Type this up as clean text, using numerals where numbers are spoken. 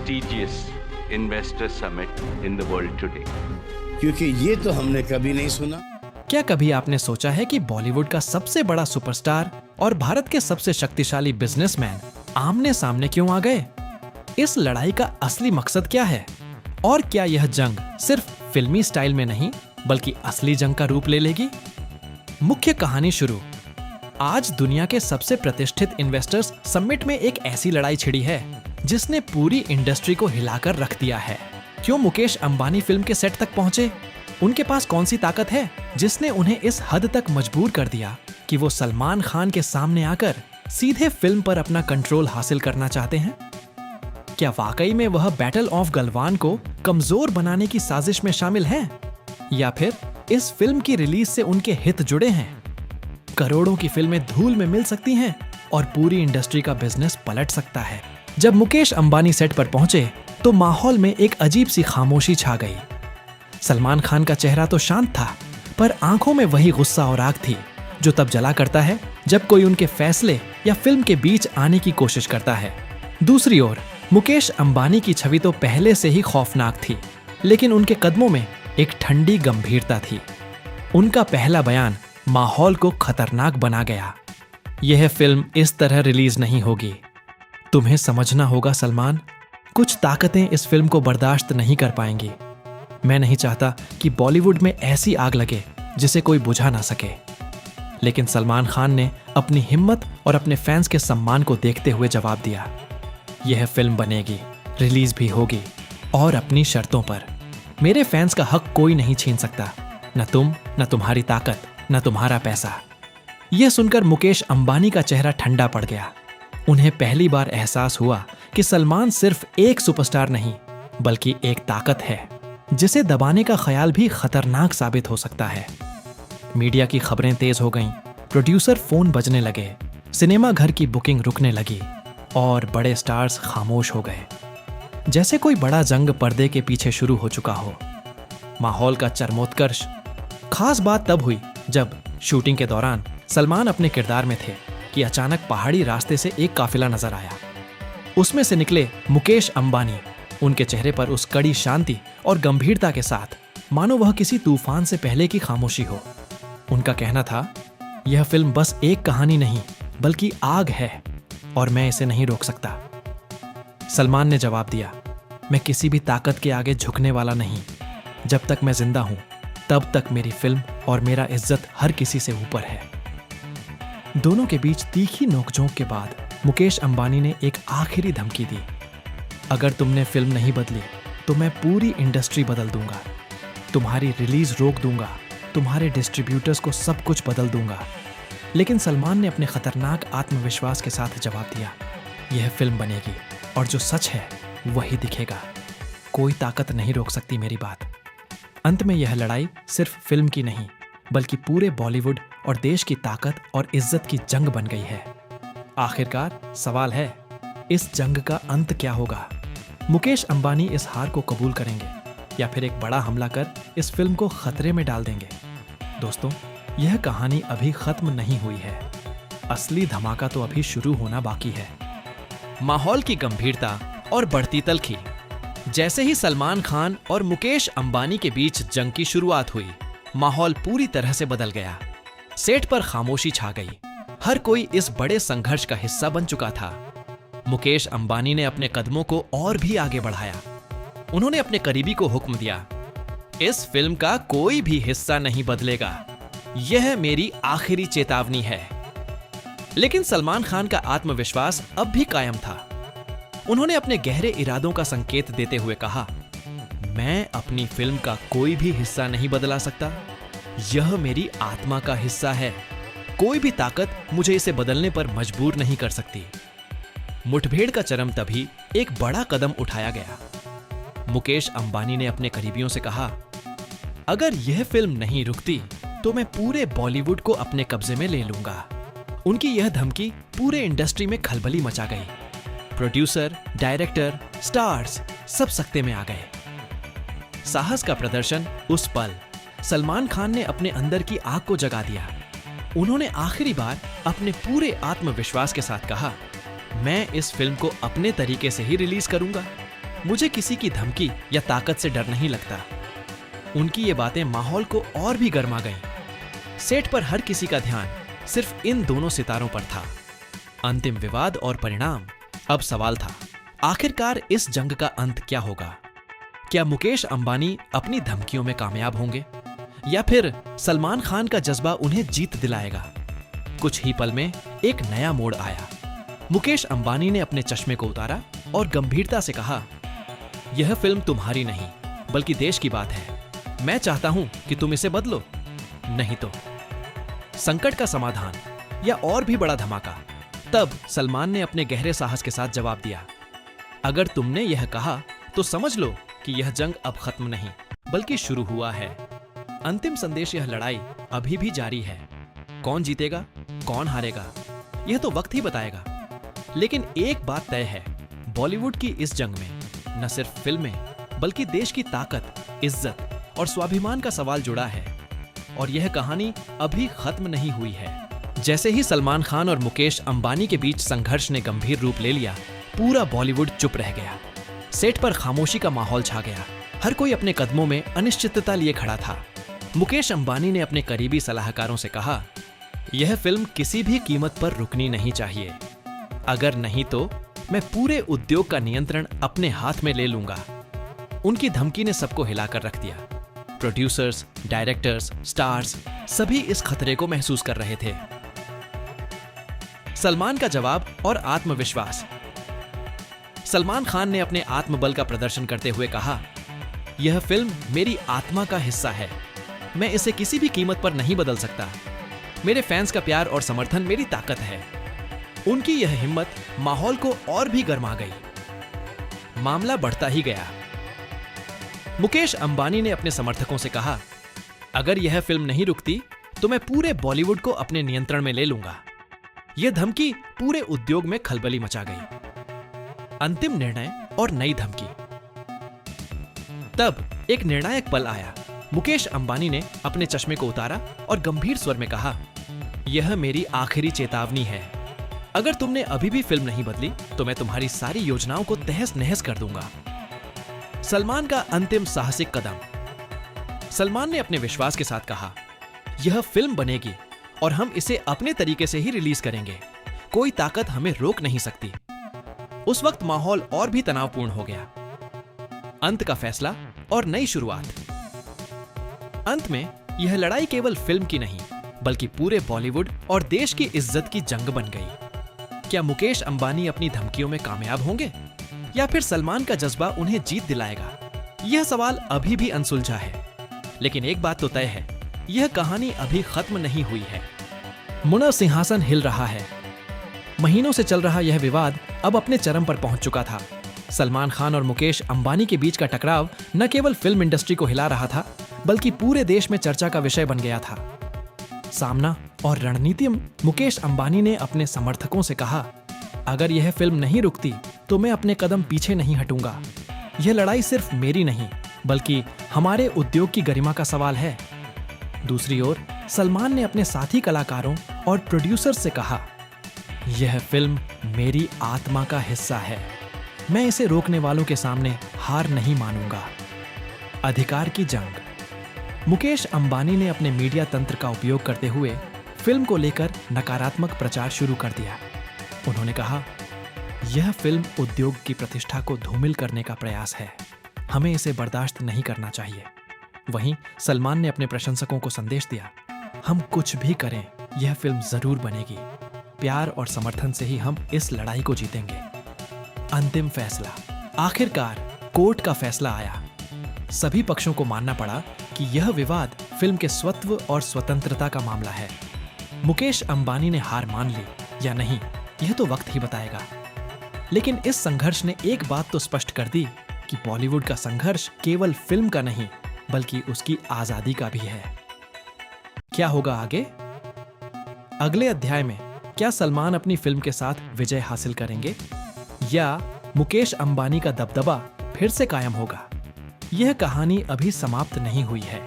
prestigious investor summit in the world today. क्योंकि ये तो हमने कभी नहीं सुना। क्या कभी आपने सोचा है कि बॉलीवुड का सबसे बड़ा सुपरस्टार और भारत के सबसे शक्तिशाली बिजनेसमैन आमने सामने क्यों आ गए? इस लड़ाई का असली मकसद क्या है? और क्या यह जंग सिर्फ फिल्मी स्टाइल में नहीं बल्कि असली जंग का रूप ले लेगी? मुख्य कहानी शुरू। आज दुनिया के सबसे प्रतिष्ठित इन्वेस्टर्स समिट में एक ऐसी लड़ाई छिड़ी है जिसने पूरी इंडस्ट्री को हिलाकर रख दिया है। क्यों मुकेश अंबानी फिल्म के सेट तक पहुंचे? उनके पास कौन सी ताकत है जिसने उन्हें इस हद तक मजबूर कर दिया कि वो सलमान खान के सामने आकर सीधे फिल्म पर अपना कंट्रोल हासिल करना चाहते हैं? क्या वाकई में वह बैटल ऑफ गलवान को कमजोर बनाने की साजिश में शामिल हैं? या फिर इस फिल्म की रिलीज से उनके हित जुड़े हैं? करोड़ों की फिल्में धूल में मिल सकती हैं और पूरी इंडस्ट्री का बिजनेस पलट सकता है। जब मुकेश अंबानी सेट पर पहुंचे तो माहौल में एक अजीब सी खामोशी छा गई। सलमान खान का चेहरा तो शांत था, पर आंखों में वही गुस्सा और आग थी जो तब जला करता है जब कोई उनके फैसले या फिल्म के बीच आने की कोशिश करता है। दूसरी ओर मुकेश अंबानी की छवि तो पहले से ही खौफनाक थी, लेकिन उनके कदमों में एक ठंडी गंभीरता थी। उनका पहला बयान माहौल को खतरनाक बना गया। यह फिल्म इस तरह रिलीज नहीं होगी। तुम्हें समझना होगा सलमान, कुछ ताकतें इस फिल्म को बर्दाश्त नहीं कर पाएंगी। मैं नहीं चाहता कि बॉलीवुड में ऐसी आग लगे जिसे कोई बुझा ना सके। लेकिन सलमान खान ने अपनी हिम्मत और अपने फैंस के सम्मान को देखते हुए जवाब दिया, यह फिल्म बनेगी, रिलीज भी होगी, और अपनी शर्तों पर। मेरे फैंस का हक कोई नहीं छीन सकता, न तुम, न तुम्हारी ताकत, न तुम्हारा पैसा। यह सुनकर मुकेश अंबानी का चेहरा ठंडा पड़ गया। उन्हें पहली बार एहसास हुआ कि सलमान सिर्फ एक सुपरस्टार नहीं बल्कि एक ताकत है जिसे दबाने का ख्याल भी खतरनाक साबित हो सकता है। मीडिया की खबरें तेज हो गईं, प्रोड्यूसर फोन बजने लगे, सिनेमा घर की बुकिंग रुकने लगी और बड़े स्टार्स खामोश हो गए, जैसे कोई बड़ा जंग पर्दे के पीछे शुरू हो चुका हो। माहौल का चरमोत्कर्ष। खास बात तब हुई जब शूटिंग के दौरान सलमान अपने किरदार में थे कि अचानक पहाड़ी रास्ते से एक काफिला नजर आया। उसमें से निकले मुकेश अंबानी। उनके चेहरे पर उस कड़ी शांति और गंभीरता के साथ मानो वह किसी तूफान से पहले की खामोशी हो। उनका कहना था, यह फिल्म बस एक कहानी नहीं बल्कि आग है और मैं इसे नहीं रोक सकता। सलमान ने जवाब दिया, मैं किसी भी ताकत के आगे झुकने वाला नहीं। जब तक मैं जिंदा हूं तब तक मेरी फिल्म और मेरा इज्जत हर किसी से ऊपर है। दोनों के बीच तीखी नोकझोंक के बाद मुकेश अंबानी ने एक आखिरी धमकी दी, अगर तुमने फिल्म नहीं बदली तो मैं पूरी इंडस्ट्री बदल दूंगा, तुम्हारी रिलीज रोक दूंगा, तुम्हारे डिस्ट्रीब्यूटर्स को सब कुछ बदल दूंगा। लेकिन सलमान ने अपने खतरनाक आत्मविश्वास के साथ जवाब दिया, यह फिल्म बनेगी और जो सच है वही दिखेगा। कोई ताकत नहीं रोक सकती मेरी बात। अंत में यह लड़ाई सिर्फ फिल्म की नहीं बल्कि पूरे बॉलीवुड और देश की ताकत और इज्जत की जंग बन गई है। आखिरकार सवाल है, इस जंग का अंत क्या होगा? मुकेश अंबानी इस हार को कबूल करेंगे या फिर एक बड़ा हमला कर इस फिल्म को खतरे में डाल देंगे? दोस्तों, यह कहानी अभी खत्म नहीं हुई है। असली धमाका तो अभी शुरू होना बाकी है। माहौल की गंभीरता और बढ़ती तल्खी। जैसे ही सलमान खान और मुकेश अंबानी के बीच जंग की शुरुआत हुई, माहौल पूरी तरह से बदल गया। सेट पर खामोशी छा गई। हर कोई इस बड़े संघर्ष का हिस्सा बन चुका था। मुकेश अंबानी ने अपने कदमों को और भी आगे बढ़ाया। उन्होंने अपने करीबी को हुक्म दिया, इस फिल्म का कोई भी हिस्सा नहीं बदलेगा, यह मेरी आखिरी चेतावनी है। लेकिन सलमान खान का आत्मविश्वास अब भी कायम था। उन्होंने अपने गहरे इरादों का संकेत देते हुए कहा, मैं अपनी फिल्म का कोई भी हिस्सा नहीं बदला सकता, यह मेरी आत्मा का हिस्सा है। कोई भी ताकत मुझे इसे बदलने पर मजबूर नहीं कर सकती। मुठभेड़ का चरम तभी एक बड़ा कदम उठाया गया। मुकेश अंबानी ने अपने करीबियों से कहा, अगर यह फिल्म नहीं रुकती तो मैं पूरे बॉलीवुड को अपने कब्जे में ले लूंगा। उनकी यह धमकी पूरे इंडस्ट्री में खलबली मचा गई। प्रोड्यूसर, डायरेक्टर, स्टार्स सब सकते में आ गए। साहस का प्रदर्शन उस पल सलमान खान ने अपने अंदर की आग को जगा दिया। उन्होंने आखिरी बार अपने पूरे आत्मविश्वास के साथ कहा, मैं इस फिल्म को अपने तरीके से ही रिलीज करूंगा। मुझे किसी की धमकी या ताकत से डर नहीं लगता। उनकी ये बातें माहौल को और भी गर्मा गईं। सेट पर हर किसी का ध्यान सिर्फ इन दोनों सितारों पर था। अंतिम विवाद और परिणाम। अब सवाल था, आखिरकार इस जंग का अंत क्या होगा? क्या मुकेश अंबानी अपनी धमकियों में कामयाब होंगे या फिर सलमान खान का जज्बा उन्हें जीत दिलाएगा? कुछ ही पल में एक नया मोड़ आया। मुकेश अंबानी ने अपने चश्मे को उतारा और गंभीरता से कहा, यह फिल्म तुम्हारी नहीं बल्कि देश की बात है। मैं चाहता हूं कि तुम इसे बदलो, नहीं तो संकट का समाधान या और भी बड़ा धमाका। तब सलमान ने अपने गहरे साहस के साथ जवाब दिया, अगर तुमने यह कहा तो समझ लो कि यह जंग अब खत्म नहीं बल्कि शुरू हुआ है। अंतिम संदेश, यह लड़ाई अभी भी जारी है। कौन जीतेगा, कौन हारेगा, यह तो वक्त ही बताएगा। लेकिन एक बात तय है, बॉलीवुड की इस जंग में न सिर्फ फिल्में बल्कि देश की ताकत, इज्जत और स्वाभिमान का सवाल जुड़ा है। और यह कहानी अभी खत्म नहीं हुई है। जैसे ही सलमान खान और मुकेश अंबानी के बीच संघर्ष ने गंभीर रूप ले लिया, पूरा बॉलीवुड चुप रह गया। सेट पर खामोशी का माहौल छा गया। हर कोई अपने कदमों में अनिश्चितता लिए खड़ा था। मुकेश अंबानी ने अपने करीबी सलाहकारों से कहा, यह फिल्म किसी भी कीमत पर रुकनी नहीं चाहिए। अगर नहीं तो मैं पूरे उद्योग का नियंत्रण अपने हाथ में ले लूंगा। उनकी धमकी ने सबको हिलाकर रख दिया। प्रोड्यूसर्स, डायरेक्टर्स, स्टार्स सभी इस खतरे को महसूस कर रहे थे। सलमान का जवाब और आत्मविश्वास। सलमान खान ने अपने आत्मबल का प्रदर्शन करते हुए कहा, यह फिल्म मेरी आत्मा का हिस्सा है। मैं इसे किसी भी कीमत पर नहीं बदल सकता। मेरे फैंस का प्यार और समर्थन मेरी ताकत है। उनकी यह हिम्मत माहौल को और भी गर्मा गई। मामला बढ़ता ही गया। मुकेश अंबानी ने अपने समर्थकों से कहा, अगर यह फिल्म नहीं रुकती तो मैं पूरे बॉलीवुड को अपने नियंत्रण में ले लूंगा। यह धमकी पूरे उद्योग में खलबली मचा गई। अंतिम निर्णय और नई धमकी। तब एक निर्णायक पल आया। मुकेश अंबानी ने अपने चश्मे को उतारा और गंभीर स्वर में कहा, यह मेरी आखिरी चेतावनी है। अगर तुमने अभी भी फिल्म नहीं बदली तो मैं तुम्हारी सारी योजनाओं को तहस नहस कर दूंगा। सलमान का अंतिम साहसिक कदम। सलमान ने अपने विश्वास के साथ कहा, यह फिल्म बनेगी और हम इसे अपने तरीके से ही रिलीज करेंगे। कोई ताकत हमें रोक नहीं सकती। उस वक्त माहौल और भी तनावपूर्ण हो गया। अंत का फैसला और नई शुरुआत। अंत में यह लड़ाई केवल फिल्म की नहीं बल्कि पूरे बॉलीवुड और देश की इज्जत की जंग बन गई। क्या मुकेश अंबानी अपनी धमकियों में कामयाब होंगे या फिर सलमान का जज्बा उन्हें जीत दिलाएगा? यह सवाल अभी भी अनसुलझा है। लेकिन एक बात तो तय है, यह कहानी अभी खत्म नहीं हुई है। मुना सिंहासन हिल रहा है। महीनों से चल रहा यह विवाद अब अपने चरम पर पहुंच चुका था। सलमान खान और मुकेश अंबानी के बीच का टकराव न केवल फिल्म इंडस्ट्री को हिला रहा था बल्कि पूरे देश में चर्चा का विषय बन गया था। सामना और रणनीति। मुकेश अंबानी ने अपने समर्थकों से कहा, अगर यह फिल्म नहीं रुकती तो मैं अपने कदम पीछे नहीं हटूंगा। यह लड़ाई सिर्फ मेरी नहीं बल्कि हमारे उद्योग की गरिमा का सवाल है। दूसरी ओर सलमान ने अपने साथी कलाकारों और प्रोड्यूसर्स से कहा, यह फिल्म मेरी आत्मा का हिस्सा है। मैं इसे रोकने वालों के सामने हार नहीं मानूंगा। अधिकार की जंग। मुकेश अंबानी ने अपने मीडिया तंत्र का उपयोग करते हुए फिल्म को लेकर नकारात्मक प्रचार शुरू कर दिया। उन्होंने कहा, यह फिल्म उद्योग की प्रतिष्ठा को धूमिल करने का प्रयास है। हमें इसे बर्दाश्त नहीं करना चाहिए। वहीं सलमान ने अपने प्रशंसकों को संदेश दिया, हम कुछ भी करें, यह फिल्म जरूर बनेगी। प्यार और समर्थन से ही हम इस लड़ाई को जीतेंगे। अंतिम फैसला। आखिरकार कोर्ट का फैसला आया। सभी पक्षों को मानना पड़ा कि यह विवाद फिल्म के स्वत्व और स्वतंत्रता का मामला है। मुकेश अंबानी ने हार मान ली या नहीं, यह तो वक्त ही बताएगा। लेकिन इस संघर्ष ने एक बात तो स्पष्ट कर दी कि बॉलीवुड का संघर्ष केवल फिल्म का नहीं बल्कि उसकी आजादी का भी है। क्या होगा आगे? अगले अध्याय में क्या सलमान अपनी फिल्म के साथ विजय हासिल करेंगे या मुकेश अंबानी का दबदबा फिर से कायम होगा? यह कहानी अभी समाप्त नहीं हुई है।